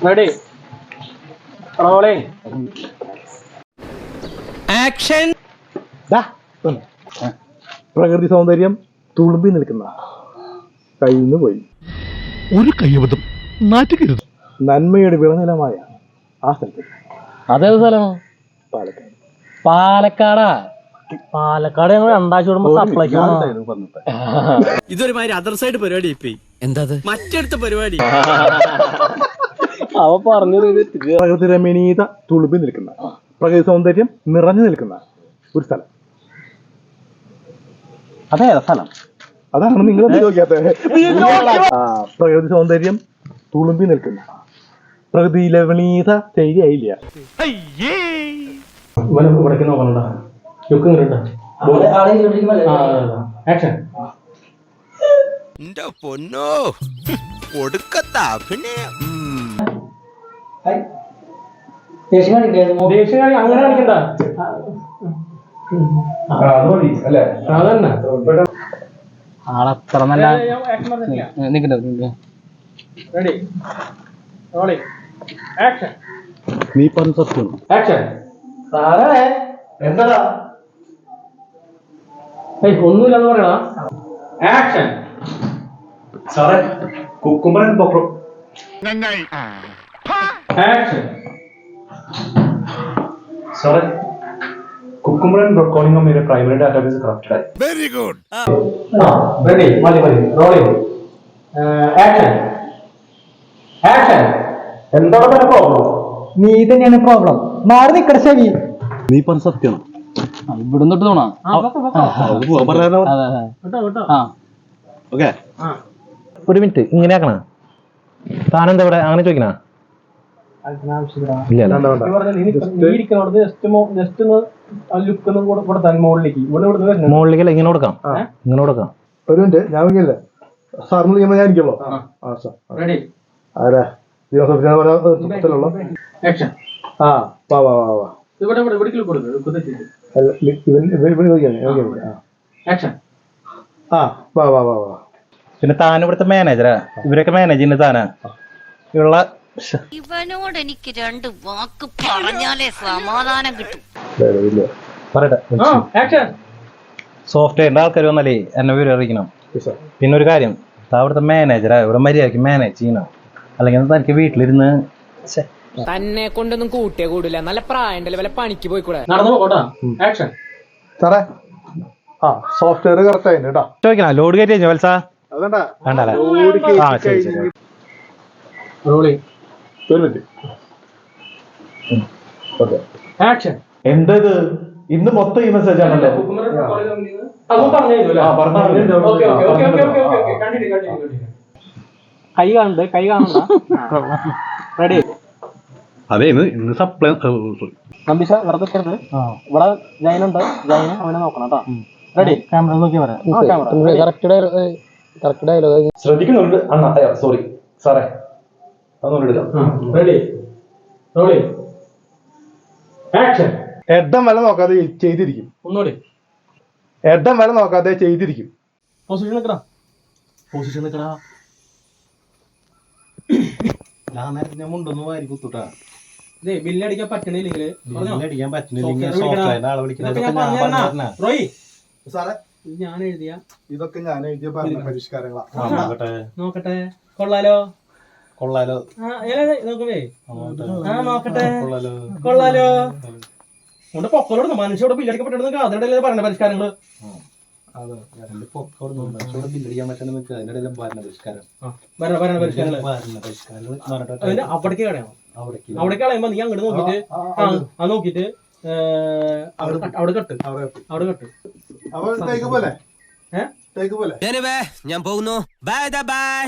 Ready? Rolling. Action. പ്രകൃതി സൗന്ദര്യം തുളുമ്പി നിൽക്കുന്ന കയ്യിന്ന് പോയി ഒരു കയ്യബദ്ധം നാറ്റുകരുത്. നന്മയുടെ വിളനിലമായ ആ സ്ഥലത്ത്. അതേത് സ്ഥലമോ? പാലക്കാട്. പാലക്കാടാ? പാലക്കാട് ഞങ്ങൾ രണ്ടാഴ്ച കൂടുമ്പോ സപ്ലൈ. ഇതൊരുമാതിരി അതർ സൈഡ് പരിപാടി ഇപ്പൊ എന്താ മറ്റടുത്ത പരിപാടി അവ പറഞ്ഞു. പ്രകൃതി രമണീയത തുളുമ്പി നിൽക്കുന്ന പ്രകൃതി സൗന്ദര്യം നിറഞ്ഞു നിൽക്കുന്ന ഒരു സ്ഥലം. അതേതാ സ്ഥലം? അതാണ് നിങ്ങൾ പ്രകൃതി സൗന്ദര്യം തുളുമ്പി നിൽക്കുന്ന പ്രകൃതി രമണീയത ശരിയായില്ല. ഇവിടേക്ക് നോക്കണ പൊന്നോ കൊടുക്കത്ത അഭിനയം. ദേശീയകാരി അങ്ങനെ കളിക്കണ്ട. ആളത്ര നല്ല. നീ പറഞ്ഞ സത്യം. എന്താ ഒന്നുമില്ലെന്ന് പറയണ. ആക്ഷൻ. സാറേ കുക്കുമ്പൻ പൊക്രോ. ആക്ഷൻ. സാറേ cucumber and broccoli का मेरे प्राइमरी डेटाबेस से कनेक्टेड है. Very good. ready മതി rolling. ആക്ഷൻ. ആക്ഷൻ. എന്താണ് നിന്റെ പ്രോബ്ലം? നീ തന്നെയാണ് പ്രോബ്ലം. മാറി നിക്കട ശരി. നീ പറഞ്ഞ സത്യം. ഇവിടുന്ന് തൊട്ട് തോന്നാ. ഒരു മിനിറ്റ് ഇങ്ങനെ ആക്കണ. താനെന്താ ഇവിടെ അങ്ങനെ ചോദിക്കണ? മുകളിലേക്കല്ല ഇങ്ങനെ കൊടുക്കാം. ഇങ്ങനെ കൊടുക്കാം. ഒരു മിനിറ്റ് ഞാൻ വിളിക്കില്ല സാറിന് ചെയ്യുമ്പോൾ ഞാൻ ഇരിക്കുള്ളൂ. ആരാ ദിവസത്തിലുള്ള പിന്നെ താൻ ഇവിടുത്തെ മാനേജറാ. ഇവരൊക്കെ മാനേജ് ചെയ്യുന്ന താനാ. ഉള്ള ഇവനോട് എനിക്ക് രണ്ട് വാക്ക് പറഞ്ഞാലേ സമാധാനം കിട്ടും. പറയട്ടെ. സോഫ്റ്റ്വെയറിന്റെ ആൾക്കാർ വന്നാലേ എന്നെ വിവരം അറിയിക്കണം. പിന്നെ ഒരു കാര്യം, അവിടുത്തെ മാനേജറാ. ഇവിടെ മര്യാദക്ക് മാനേജ് ചെയ്യണം. അല്ലെങ്കിൽ തനിക്ക് വീട്ടിലിരുന്ന് തന്നെ കൊണ്ടൊന്നും കൂട്ടിയേ കൂടില്ല. നല്ല പ്രായണ്ടല്ലേ, വല്ല പണിക്ക് പോയിക്കൂടെ? സാറേ സോഫ്റ്റ്വെയർ കറക്റ്റ് ആയിരുന്നു കേട്ടോ. ചോദിക്കണം ലോഡ് കയറ്റി കഴിഞ്ഞു വത്സാ? വേണ്ടല്ലേ? ആ ശരി ശരി. എന്തത് ഇന്ന് മൊത്തം ഈ മെസ്സേജ് ആണല്ലോ. കൈ കാണണ്ട, കൈ കാണണ്ട. റെഡി. അതെ ഇന്ന് സപ്ലൈ നമ്പീശ വെറുതെ ഇവിടെ ജൈനുണ്ട്. ജൈന് അവനെ നോക്കണം കേട്ടോ. റെഡി? ക്യാമറ നോക്കി പറയാം. ശ്രദ്ധിക്കുന്നുണ്ട്. സോറി സാറേ റെഡി റോളി ആക്ഷൻ. എഡം വരെ നോക്കാതെ ചെയ്തിരിക്കും. ഒന്നുകൂടി. എഡം വരെ നോക്കാതെ ചെയ്തിരിക്കും. പൊസിഷൻ നിൽക്കടാ. പൊസിഷൻ നിൽക്കടാ. ഞാൻ നേരത്തെ ഞാൻ മുണ്ടൊന്ന് വാരി കുത്തുട്ടാ. ഇതേ ബില്ലടിക്കാൻ പറ്റണില്ലെങ്കിൽ അടിക്കാൻ ഞാൻ എഴുതിയ ഇതൊക്കെ ഞാൻ എഴുതിയ പരിഷ്കാരങ്ങളാണ്. നോക്കട്ടെ. കൊള്ളാലോ കൊള്ളാലോ. നോക്കേ. നോക്കട്ടെ. കൊള്ളാലോ. കൊണ്ട് പൊക്കലോട് മനുഷ്യോട് ബില്ലടിക്കപ്പെട്ടെടുത്ത് അതിനിടയിൽ പറഞ്ഞ പരിഷ്കാരങ്ങള്. അവിടേക്ക് കളയാം. അവിടേക്ക് കളയുമ്പോ നീ അങ്ങോട്ട് നോക്കിട്ട് നോക്കിട്ട് അവിടെ കെട്ട്. അവിടെ കെട്ട്. ഞാൻ പോകുന്നു. Bye bye.